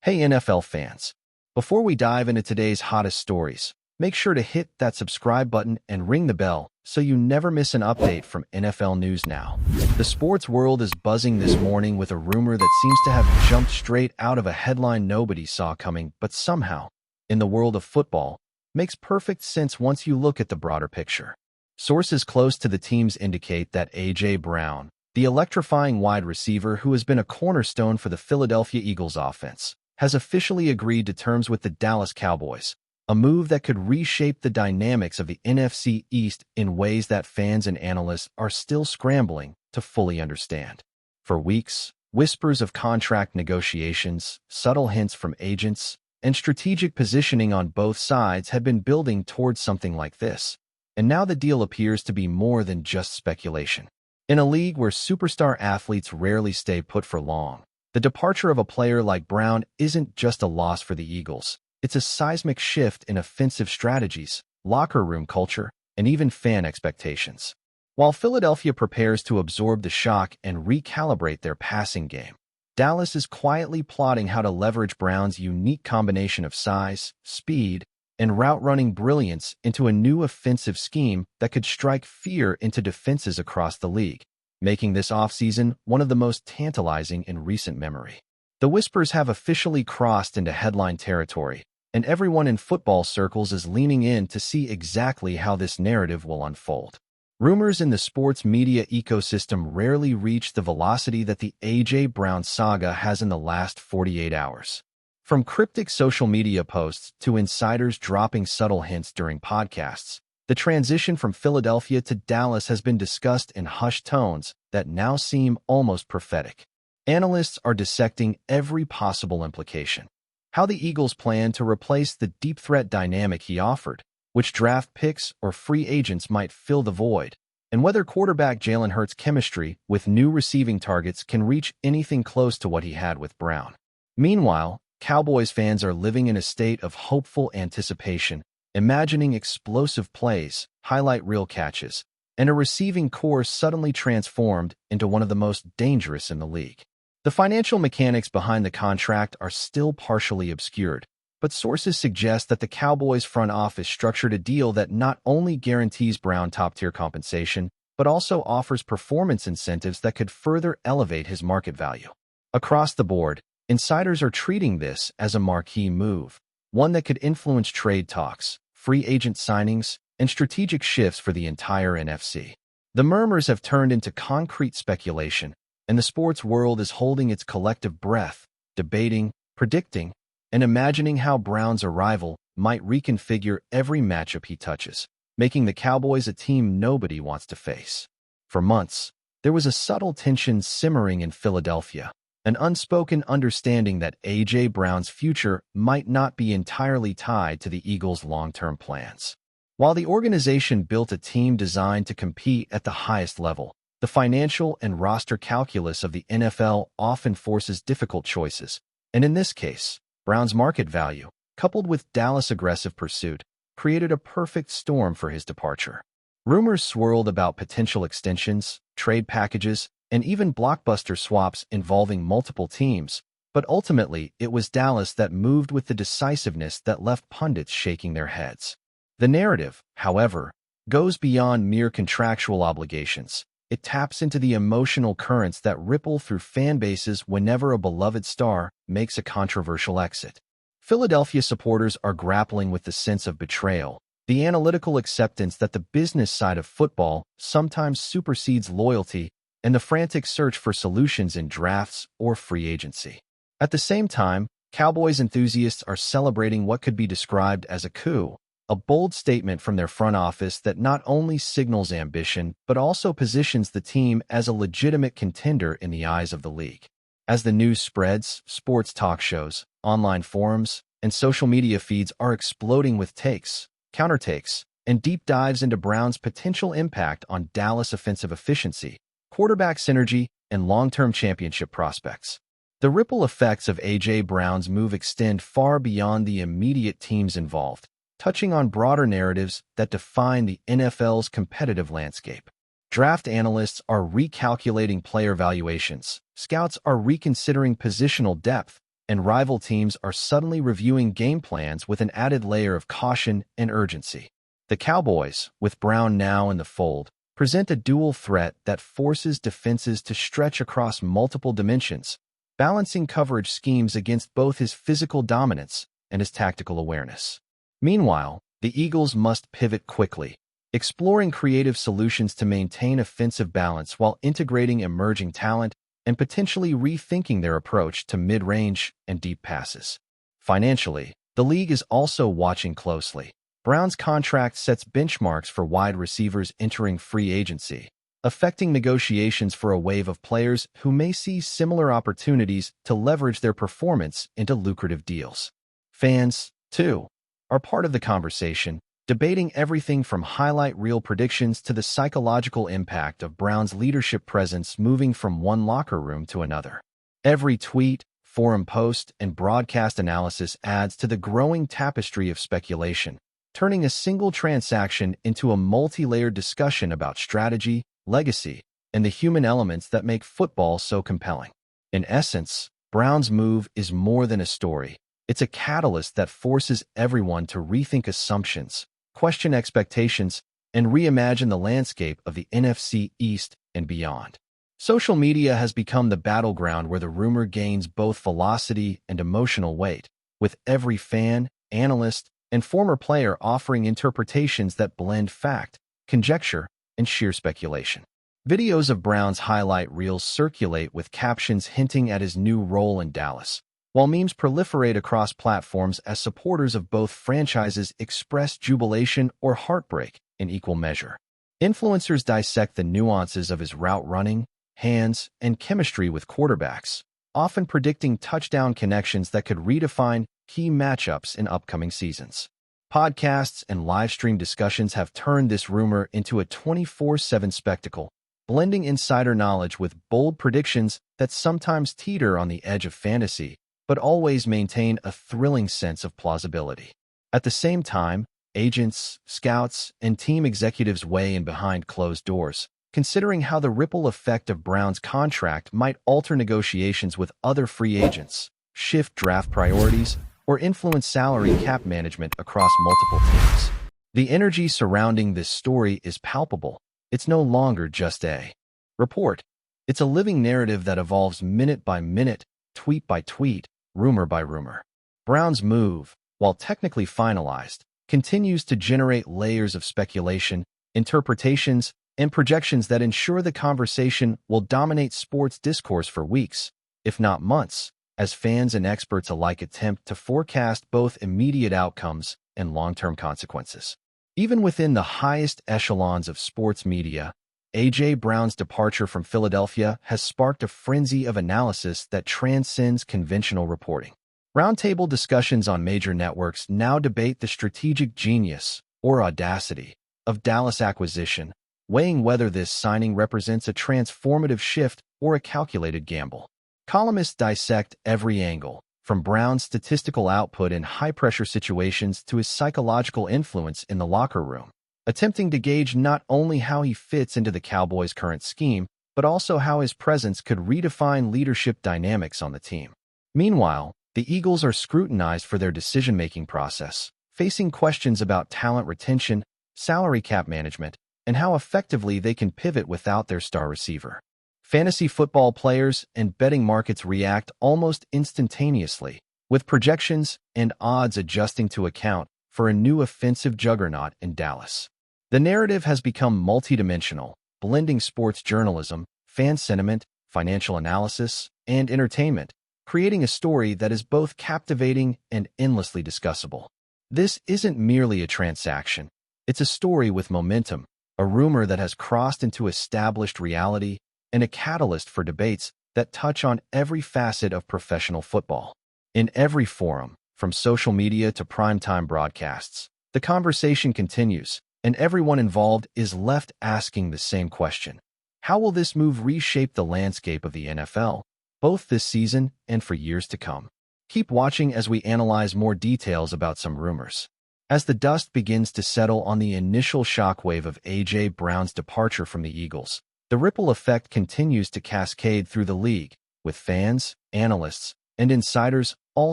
Hey NFL fans, before we dive into today's hottest stories, make sure to hit that subscribe button and ring the bell so you never miss an update from NFL News Now. The sports world is buzzing this morning with a rumor that seems to have jumped straight out of a headline nobody saw coming, but somehow, in the world of football, makes perfect sense once you look at the broader picture. Sources close to the teams indicate that A.J. Brown, the electrifying wide receiver who has been a cornerstone for the Philadelphia Eagles offense, has officially agreed to terms with the Dallas Cowboys, a move that could reshape the dynamics of the NFC East in ways that fans and analysts are still scrambling to fully understand. For weeks, whispers of contract negotiations, subtle hints from agents, and strategic positioning on both sides had been building towards something like this, and now the deal appears to be more than just speculation. In a league where superstar athletes rarely stay put for long, the departure of a player like Brown isn't just a loss for the Eagles. It's a seismic shift in offensive strategies, locker room culture, and even fan expectations. While Philadelphia prepares to absorb the shock and recalibrate their passing game, Dallas is quietly plotting how to leverage Brown's unique combination of size, speed, and route-running brilliance into a new offensive scheme that could strike fear into defenses across the league, making this offseason one of the most tantalizing in recent memory. The whispers have officially crossed into headline territory, and everyone in football circles is leaning in to see exactly how this narrative will unfold. Rumors in the sports media ecosystem rarely reach the velocity that the A.J. Brown saga has in the last 48 hours. From cryptic social media posts to insiders dropping subtle hints during podcasts, the transition from Philadelphia to Dallas has been discussed in hushed tones that now seem almost prophetic. Analysts are dissecting every possible implication. How the Eagles plan to replace the deep threat dynamic he offered, which draft picks or free agents might fill the void, and whether quarterback Jalen Hurts' chemistry with new receiving targets can reach anything close to what he had with Brown. Meanwhile, Cowboys fans are living in a state of hopeful anticipation, imagining explosive plays, highlight reel catches, and a receiving core suddenly transformed into one of the most dangerous in the league. The financial mechanics behind the contract are still partially obscured, but sources suggest that the Cowboys front office structured a deal that not only guarantees Brown top-tier compensation, but also offers performance incentives that could further elevate his market value. Across the board, insiders are treating this as a marquee move, one that could influence trade talks, free agent signings, and strategic shifts for the entire NFC. The murmurs have turned into concrete speculation, and the sports world is holding its collective breath, debating, predicting, and imagining how Brown's arrival might reconfigure every matchup he touches, making the Cowboys a team nobody wants to face. For months, there was a subtle tension simmering in Philadelphia, an unspoken understanding that A.J. Brown's future might not be entirely tied to the Eagles' long-term plans. While the organization built a team designed to compete at the highest level, the financial and roster calculus of the NFL often forces difficult choices, and in this case, Brown's market value, coupled with Dallas' aggressive pursuit, created a perfect storm for his departure. Rumors swirled about potential extensions, trade packages, and even blockbuster swaps involving multiple teams, but ultimately it was Dallas that moved with the decisiveness that left pundits shaking their heads. The narrative, however, goes beyond mere contractual obligations. It taps into the emotional currents that ripple through fan bases whenever a beloved star makes a controversial exit. Philadelphia supporters are grappling with the sense of betrayal, the analytical acceptance that the business side of football sometimes supersedes loyalty, and the frantic search for solutions in drafts or free agency. At the same time, Cowboys enthusiasts are celebrating what could be described as a coup, a bold statement from their front office that not only signals ambition but also positions the team as a legitimate contender in the eyes of the league. As the news spreads, sports talk shows, online forums, and social media feeds are exploding with takes, countertakes, and deep dives into Brown's potential impact on Dallas offensive efficiency, quarterback synergy, and long-term championship prospects. The ripple effects of A.J. Brown's move extend far beyond the immediate teams involved, touching on broader narratives that define the NFL's competitive landscape. Draft analysts are recalculating player valuations, scouts are reconsidering positional depth, and rival teams are suddenly reviewing game plans with an added layer of caution and urgency. The Cowboys, with Brown now in the fold, present a dual threat that forces defenses to stretch across multiple dimensions, balancing coverage schemes against both his physical dominance and his tactical awareness. Meanwhile, the Eagles must pivot quickly, exploring creative solutions to maintain offensive balance while integrating emerging talent and potentially rethinking their approach to mid-range and deep passes. Financially, the league is also watching closely. Brown's contract sets benchmarks for wide receivers entering free agency, affecting negotiations for a wave of players who may see similar opportunities to leverage their performance into lucrative deals. Fans, too, are part of the conversation, debating everything from highlight reel predictions to the psychological impact of Brown's leadership presence moving from one locker room to another. Every tweet, forum post, and broadcast analysis adds to the growing tapestry of speculation, turning a single transaction into a multi-layered discussion about strategy, legacy, and the human elements that make football so compelling. In essence, Brown's move is more than a story. It's a catalyst that forces everyone to rethink assumptions, question expectations, and reimagine the landscape of the NFC East and beyond. Social media has become the battleground where the rumor gains both velocity and emotional weight, with every fan, analyst, and former player offering interpretations that blend fact, conjecture, and sheer speculation. Videos of Brown's highlight reels circulate with captions hinting at his new role in Dallas, while memes proliferate across platforms as supporters of both franchises express jubilation or heartbreak in equal measure. Influencers dissect the nuances of his route running, hands, and chemistry with quarterbacks, often predicting touchdown connections that could redefine key matchups in upcoming seasons. Podcasts and live-stream discussions have turned this rumor into a 24/7 spectacle, blending insider knowledge with bold predictions that sometimes teeter on the edge of fantasy, but always maintain a thrilling sense of plausibility. At the same time, agents, scouts, and team executives weigh in behind closed doors, considering how the ripple effect of Brown's contract might alter negotiations with other free agents, shift draft priorities, or influence salary cap management across multiple teams. The energy surrounding this story is palpable. It's no longer just a report. It's a living narrative that evolves minute by minute, tweet by tweet, rumor by rumor. Brown's move, while technically finalized, continues to generate layers of speculation, interpretations, and projections that ensure the conversation will dominate sports discourse for weeks, if not months, as fans and experts alike attempt to forecast both immediate outcomes and long-term consequences. Even within the highest echelons of sports media, A.J. Brown's departure from Philadelphia has sparked a frenzy of analysis that transcends conventional reporting. Roundtable discussions on major networks now debate the strategic genius, or audacity, of Dallas' acquisition, weighing whether this signing represents a transformative shift or a calculated gamble. Columnists dissect every angle, from Brown's statistical output in high-pressure situations to his psychological influence in the locker room, attempting to gauge not only how he fits into the Cowboys' current scheme, but also how his presence could redefine leadership dynamics on the team. Meanwhile, the Eagles are scrutinized for their decision-making process, facing questions about talent retention, salary cap management, and how effectively they can pivot without their star receiver. Fantasy football players and betting markets react almost instantaneously, with projections and odds adjusting to account for a new offensive juggernaut in Dallas. The narrative has become multidimensional, blending sports journalism, fan sentiment, financial analysis, and entertainment, creating a story that is both captivating and endlessly discussable. This isn't merely a transaction. It's a story with momentum, a rumor that has crossed into established reality, and a catalyst for debates that touch on every facet of professional football. In every forum, from social media to primetime broadcasts, the conversation continues, and everyone involved is left asking the same question. How will this move reshape the landscape of the NFL, both this season and for years to come? Keep watching as we analyze more details about some rumors. As the dust begins to settle on the initial shockwave of A.J. Brown's departure from the Eagles, the ripple effect continues to cascade through the league, with fans, analysts, and insiders all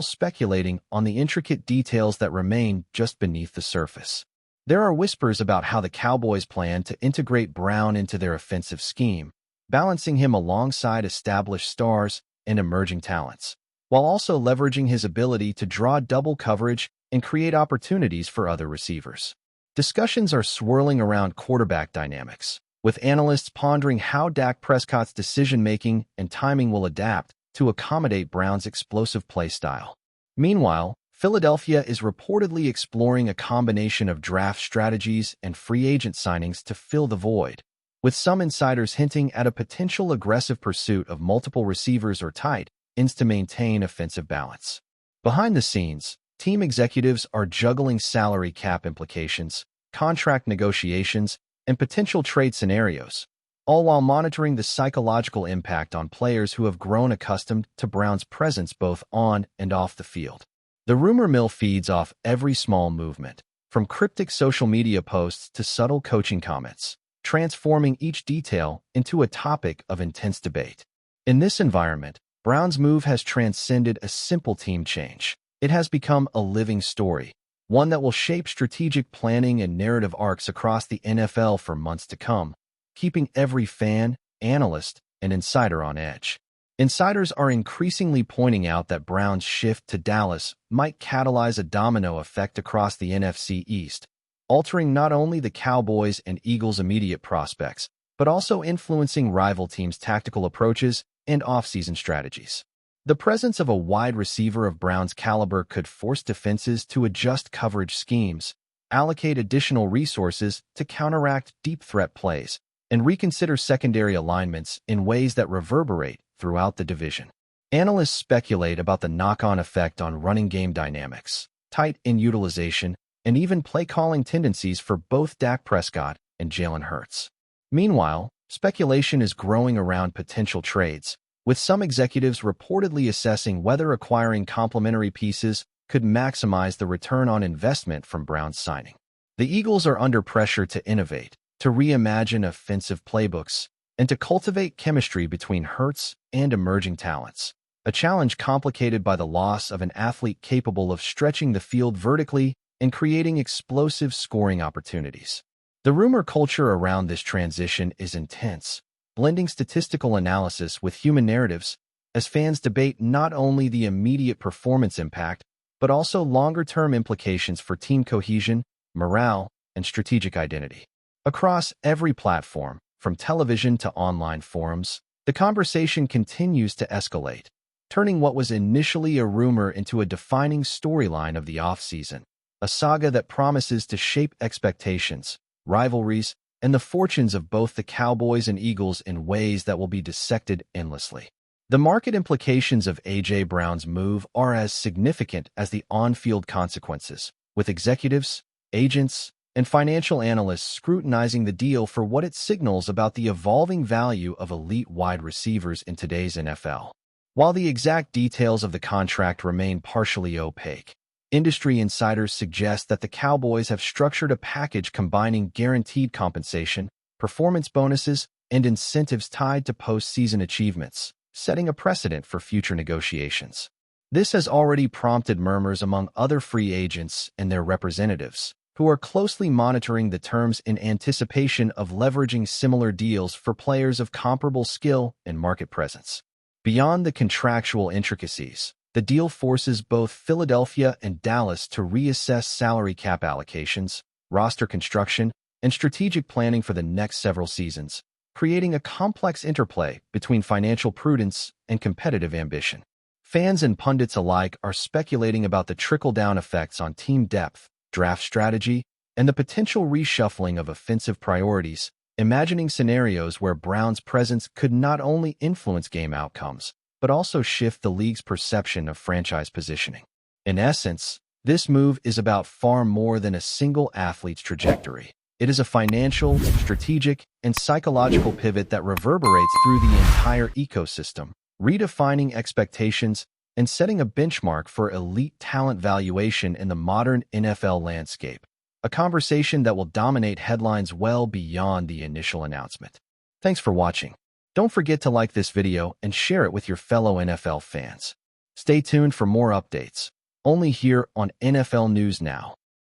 speculating on the intricate details that remain just beneath the surface. There are whispers about how the Cowboys plan to integrate Brown into their offensive scheme, balancing him alongside established stars and emerging talents, while also leveraging his ability to draw double coverage and create opportunities for other receivers. Discussions are swirling around quarterback dynamics, with analysts pondering how Dak Prescott's decision-making and timing will adapt to accommodate Brown's explosive play style. Meanwhile, Philadelphia is reportedly exploring a combination of draft strategies and free agent signings to fill the void, with some insiders hinting at a potential aggressive pursuit of multiple receivers or tight ends to maintain offensive balance. Behind the scenes, team executives are juggling salary cap implications, contract negotiations, and potential trade scenarios, all while monitoring the psychological impact on players who have grown accustomed to Brown's presence both on and off the field. The rumor mill feeds off every small movement, from cryptic social media posts to subtle coaching comments, transforming each detail into a topic of intense debate. In this environment, Brown's move has transcended a simple team change. It has become a living story, one that will shape strategic planning and narrative arcs across the NFL for months to come, keeping every fan, analyst, and insider on edge. Insiders are increasingly pointing out that Brown's shift to Dallas might catalyze a domino effect across the NFC East, altering not only the Cowboys' and Eagles' immediate prospects, but also influencing rival teams' tactical approaches and offseason strategies. The presence of a wide receiver of Brown's caliber could force defenses to adjust coverage schemes, allocate additional resources to counteract deep threat plays, and reconsider secondary alignments in ways that reverberate throughout the division. Analysts speculate about the knock-on effect on running game dynamics, tight end utilization, and even play-calling tendencies for both Dak Prescott and Jalen Hurts. Meanwhile, speculation is growing around potential trades, with some executives reportedly assessing whether acquiring complementary pieces could maximize the return on investment from Brown's signing. The Eagles are under pressure to innovate, to reimagine offensive playbooks, and to cultivate chemistry between Hurts and emerging talents, a challenge complicated by the loss of an athlete capable of stretching the field vertically and creating explosive scoring opportunities. The rumor culture around this transition is intense, blending statistical analysis with human narratives as fans debate not only the immediate performance impact, but also longer-term implications for team cohesion, morale, and strategic identity. Across every platform, from television to online forums, the conversation continues to escalate, turning what was initially a rumor into a defining storyline of the offseason, a saga that promises to shape expectations, rivalries, and the fortunes of both the Cowboys and Eagles in ways that will be dissected endlessly. The market implications of A.J. Brown's move are as significant as the on-field consequences, with executives, agents, and financial analysts scrutinizing the deal for what it signals about the evolving value of elite wide receivers in today's NFL. While the exact details of the contract remain partially opaque, industry insiders suggest that the Cowboys have structured a package combining guaranteed compensation, performance bonuses, and incentives tied to postseason achievements, setting a precedent for future negotiations. This has already prompted murmurs among other free agents and their representatives, who are closely monitoring the terms in anticipation of leveraging similar deals for players of comparable skill and market presence. Beyond the contractual intricacies, the deal forces both Philadelphia and Dallas to reassess salary cap allocations, roster construction, and strategic planning for the next several seasons, creating a complex interplay between financial prudence and competitive ambition. Fans and pundits alike are speculating about the trickle-down effects on team depth, draft strategy, and the potential reshuffling of offensive priorities, imagining scenarios where Brown's presence could not only influence game outcomes, but also shift the league's perception of franchise positioning. In essence, this move is about far more than a single athlete's trajectory. It is a financial, strategic, and psychological pivot that reverberates through the entire ecosystem, redefining expectations and setting a benchmark for elite talent valuation in the modern NFL landscape, a conversation that will dominate headlines well beyond the initial announcement. Thanks for watching. Don't forget to like this video and share it with your fellow NFL fans. Stay tuned for more updates, only here on NFL News Now.